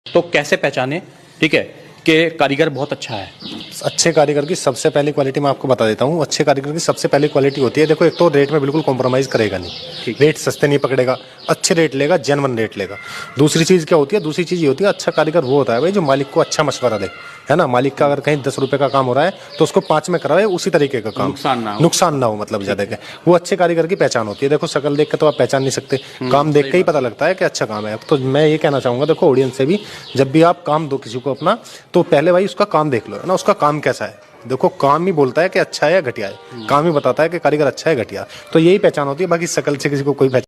तो कैसे पहचाने, ठीक है, कि कारीगर बहुत अच्छा है? अच्छे कारीगर की सबसे पहली क्वालिटी मैं आपको बता देता हूँ। अच्छे कारीगर की सबसे पहली क्वालिटी होती है, देखो, एक तो रेट में बिल्कुल कॉम्प्रोमाइज़ करेगा नहीं, रेट सस्ते नहीं पकड़ेगा, अच्छे रेट लेगा, जेन्युइन रेट लेगा। दूसरी चीज़ क्या होती है, दूसरी चीज़ ये होती है, अच्छा कारीगर वो होता है भाई जो मालिक को अच्छा मशवरा दे, है ना। मालिक का अगर कहीं 10 रुपये का काम हो रहा है तो उसको 5 में कराए, उसी तरीके का काम, नुकसान ना हो मतलब ज़्यादा के। वो अच्छे कारीगर की पहचान होती है। देखो, शक्ल देख के तो आप पहचान नहीं सकते, काम देख के ही पता लगता है कि अच्छा काम है। तो मैं ये कहना चाहूँगा, देखो ऑडियंस से भी, जब भी आप काम दो किसी को अपना, तो पहले भाई उसका काम देख लो, है ना, उसका काम कैसा है। देखो, काम ही बोलता है कि अच्छा है या घटिया है, काम ही बताता है कि कारीगर अच्छा है घटिया। तो यही पहचान होती है, बाकी शक्ल से किसी को कोई पहचान